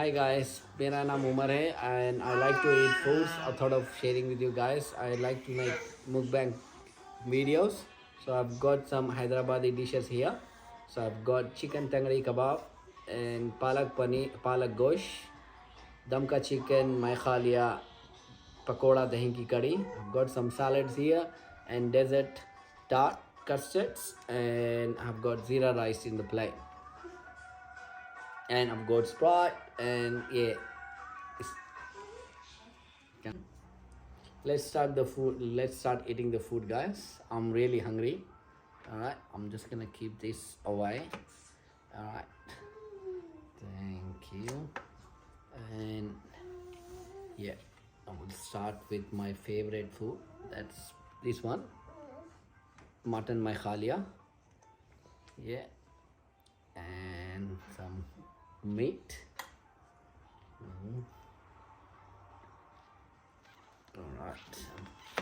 Hi guys, मेरा नाम उमर है and I like to eat foods. I thought of sharing with you guys. I like to make mukbang videos. So I've got some Hyderabadi dishes here. So I've got chicken tangri kebab and palak paneer, palak gosh, dum ka chicken, my khalia, pakoda dahi ki curry. I've got some salads here and dessert tart custards and I've got zira rice in the plate. And I've got Sprite and yeah, let's start the food. Let's start eating the food, guys. I'm really hungry. All right, I'm just gonna keep this away. All right, thank you. And yeah, I will start with my favorite food. That's this one, mutton maikhalia. Yeah, and some meat. All right,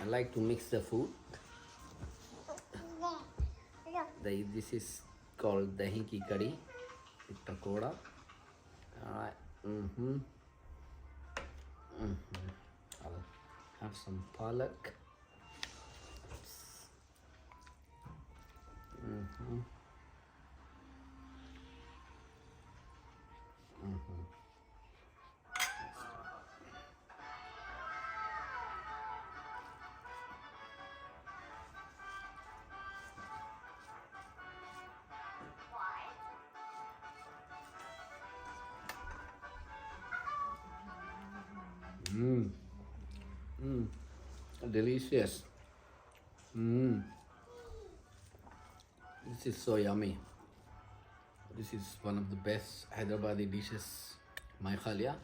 I like to mix the food. This is called dahi ki curry with pakoda. All right. I'll have some palak. Delicious. This is so yummy. This is one of the best Hyderabadi dishes. My khalia.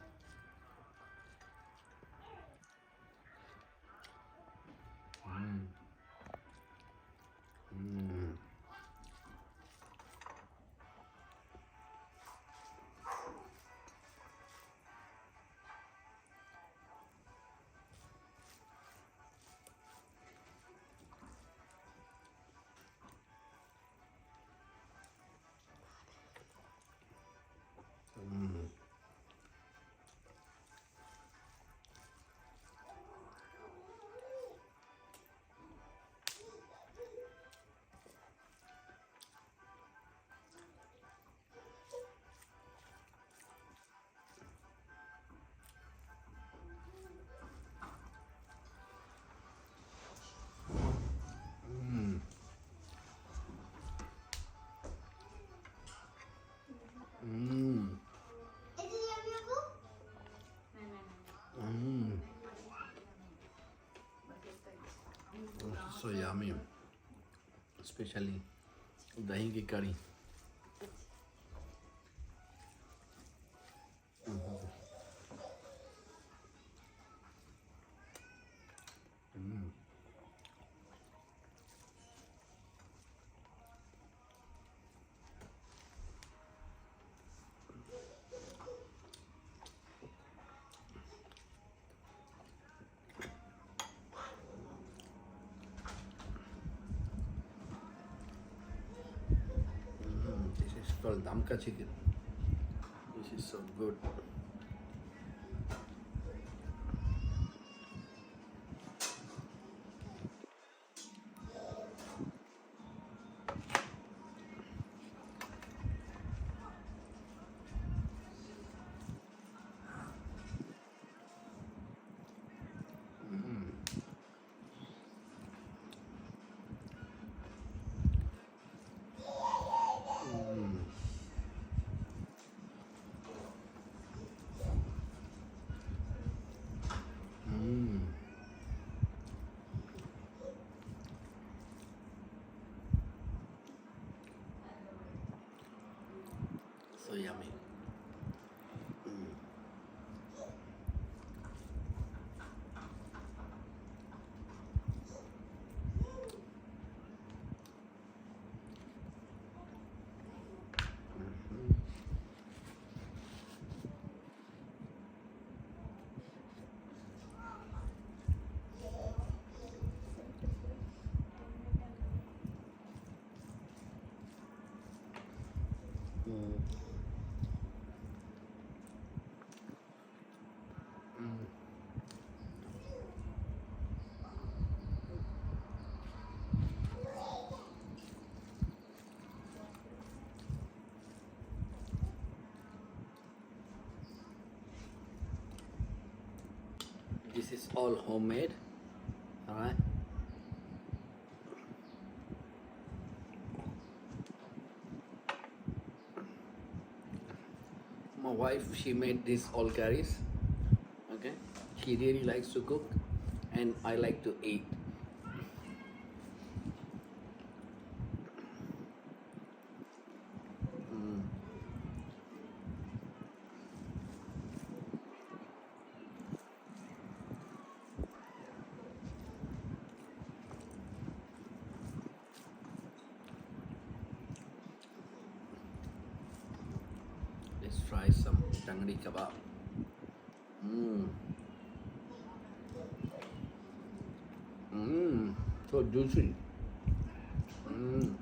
So yummy. Especially dahi ki curry. This is called damka chicken. This is so good. This is all homemade. All right. My wife, she made this all curries. Okay. She really likes to cook, and I like to eat. Let's try some tangri kebab. Mmm. Mmm. So juicy. Mmm.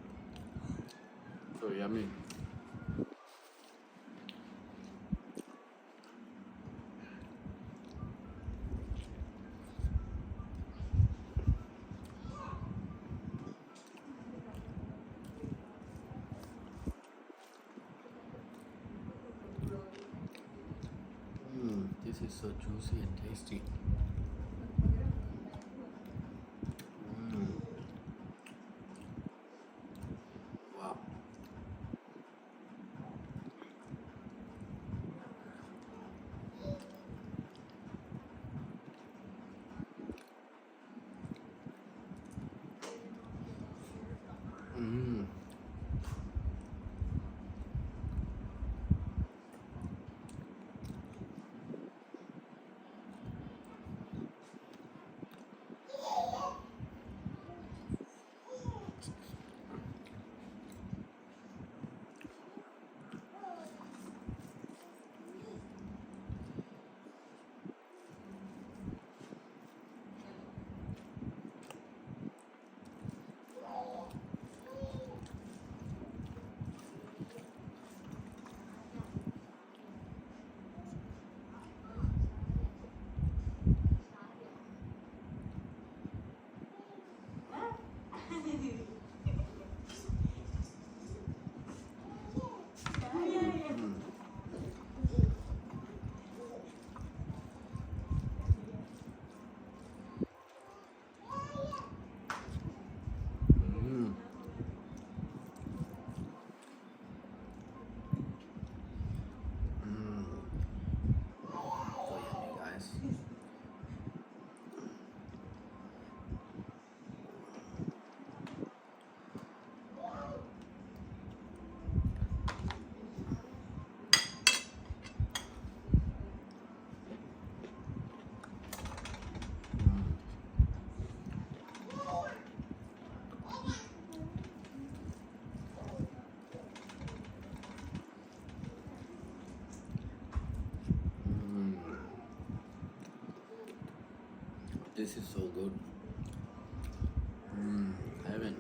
So yummy. This is so juicy and tasty. Wow. Mmm. Mmm. Mmm. So yummy, guys. Mmm. This is so good. Mmm. Heaven.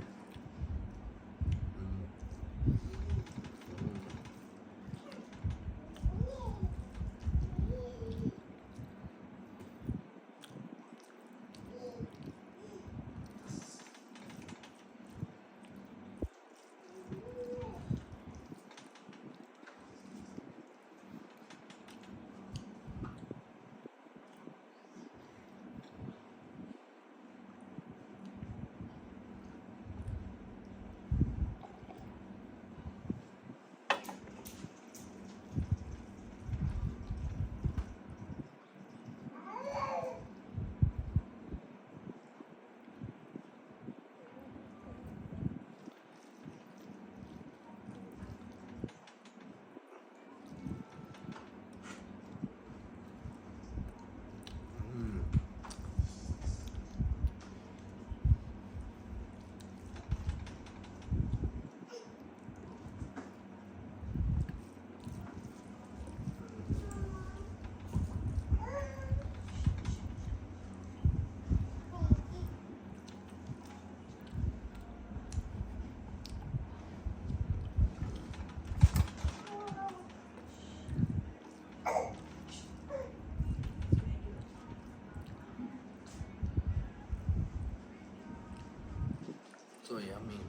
So yummy.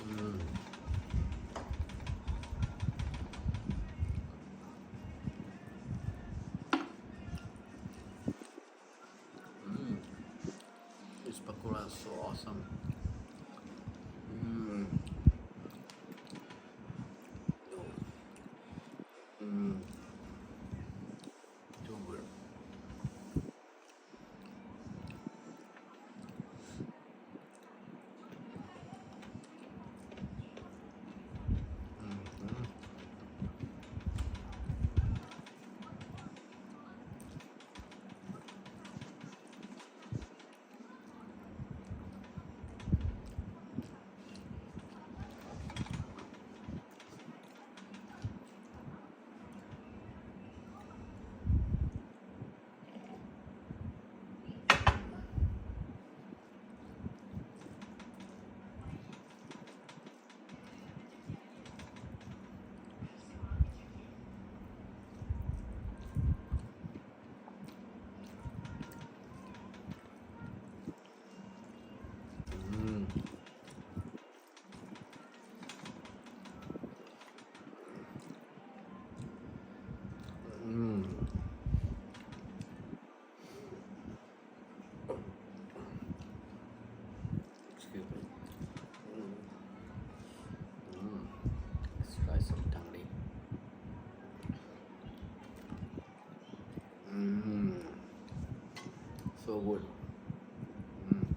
Mm. That's so awesome. Mm. Mm. Too good. Mm. Mm. Excuse me. Mm. Let's try some tangri. Mm. So good. Mm.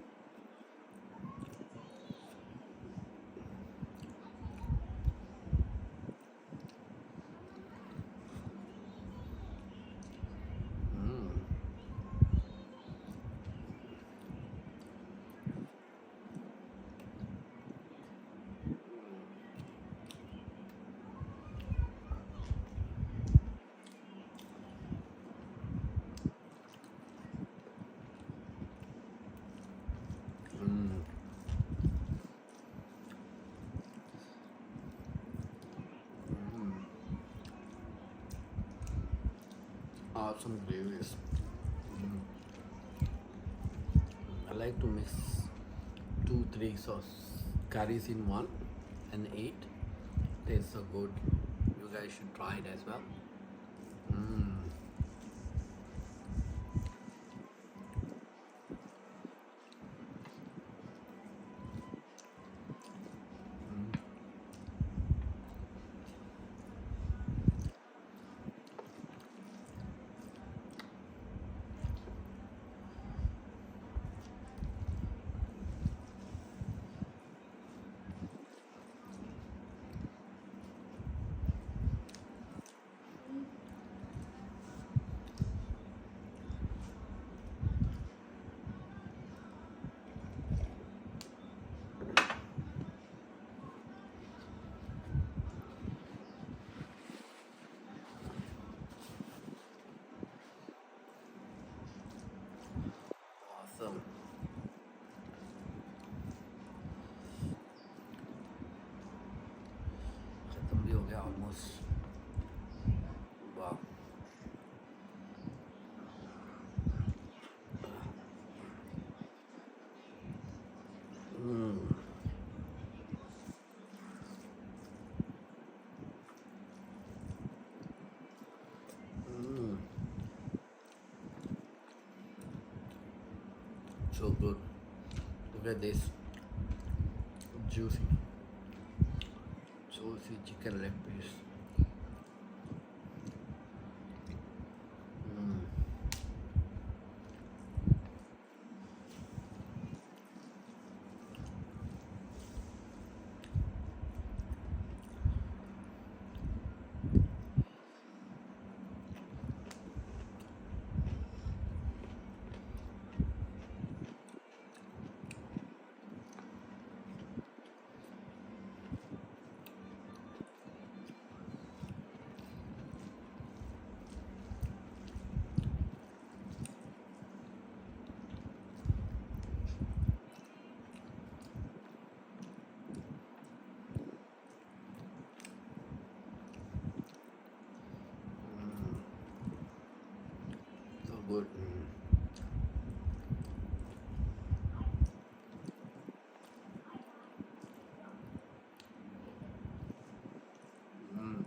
Mm. Mm. Mm. Awesome gravies. Mm. I like to mix two, three sauce curries in one and eat. Tastes so good. You guys should try it as well. Mm. Awesome. खत्म भी हो गया almost. वाह. Mm. Mm. So good. Look at this juicy, juicy chicken leg piece. Mm. So good. Mm.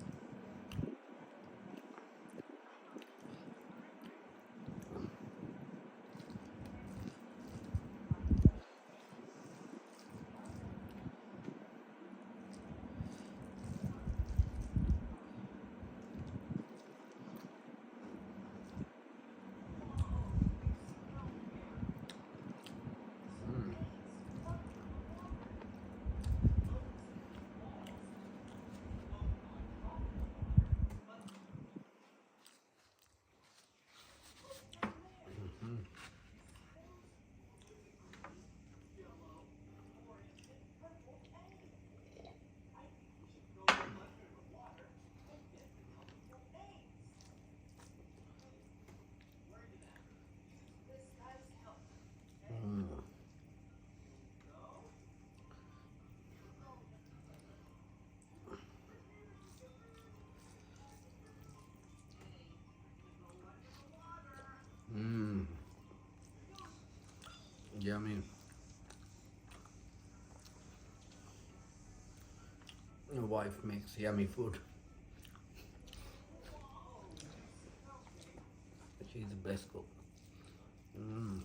Yummy. My wife makes yummy food. She's the best cook. Mm.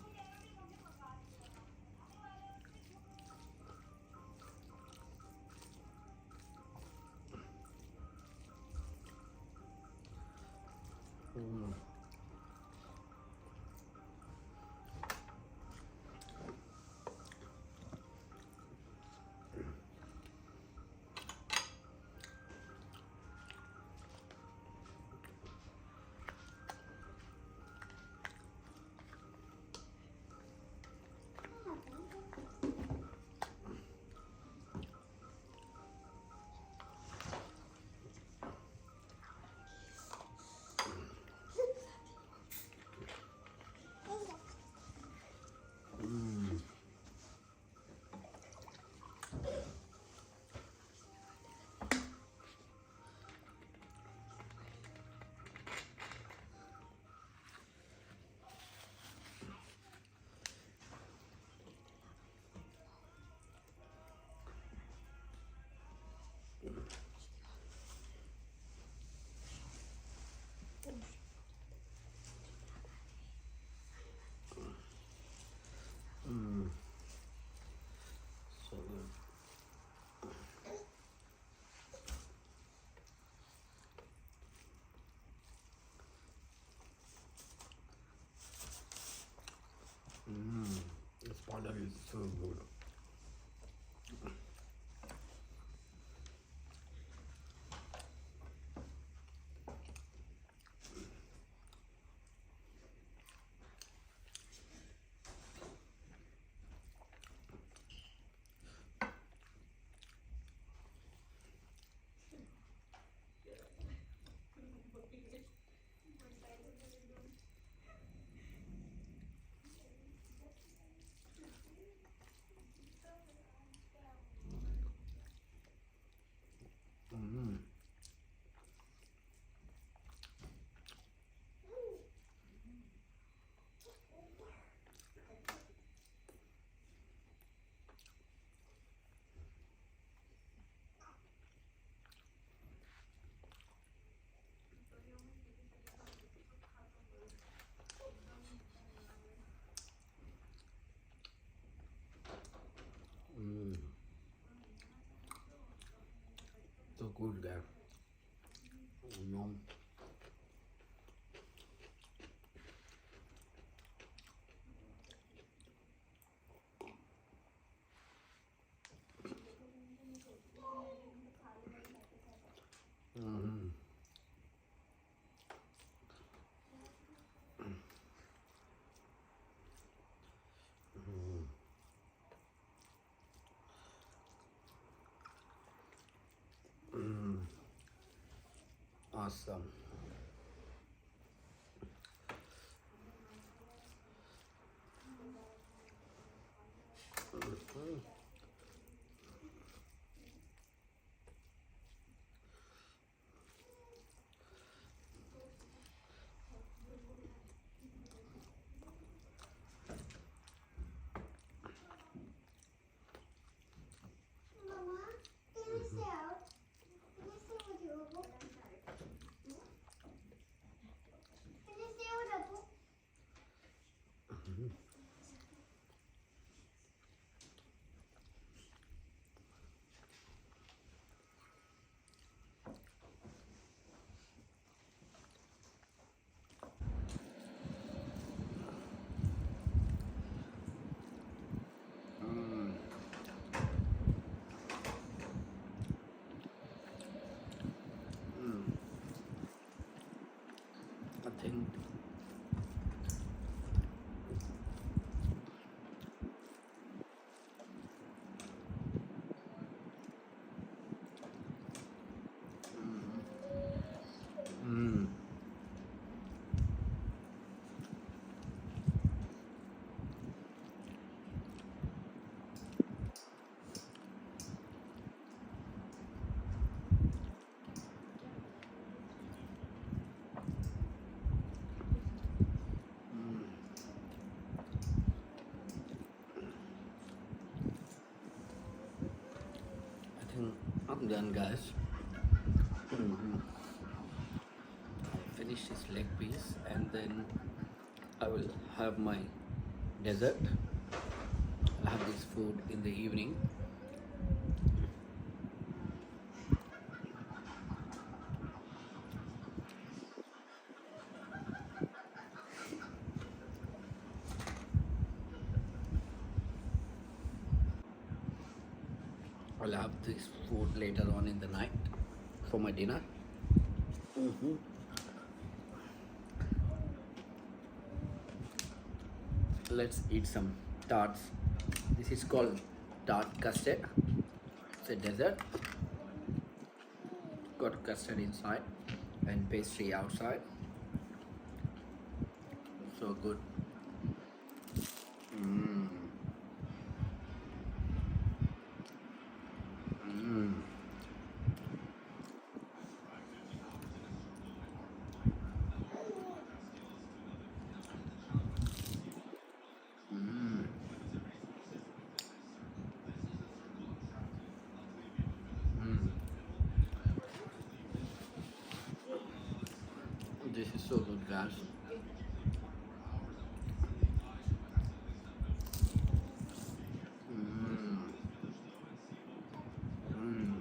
Mm. Mm. So good. Mm. This powder is so good. Mm. Mm. So good, guy. Yum. Mm. Mm. Awesome. Mama, can you stay out? Can you stay with your Abu? Can you stay with Abu? Mm. Mm. I think. Mm. done, guys. I finished this leg piece, and then I will have my dessert. I'll have this food in the evening. I'll have this food later on in the night for my dinner. Let's eat some tarts. This is called tart custard. It's a dessert. Got custard inside and pastry outside. So good. Mm. Mm. Mm. Mm. This is so good, guys. Mm. Mm.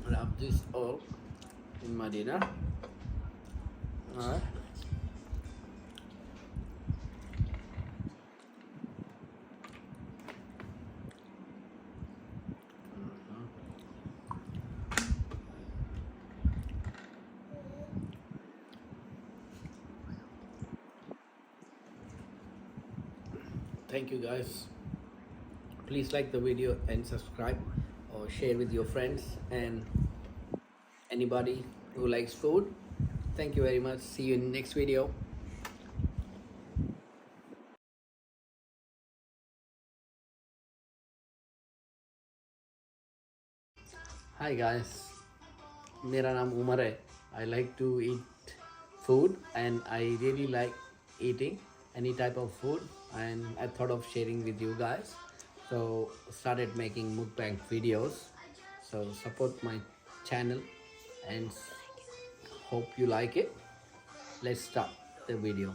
I'll have this all in my dinner. Alright. Thank you, guys. Please like the video and subscribe or share with your friends and anybody who likes food. Thank you very much. See you in next video. Hi guys, मेरा नाम उमर है. I like to eat food and I really like eating any type of food, and I thought of sharing with you guys. So started making mukbang videos. So support my channel and hope you like it. Let's start the video.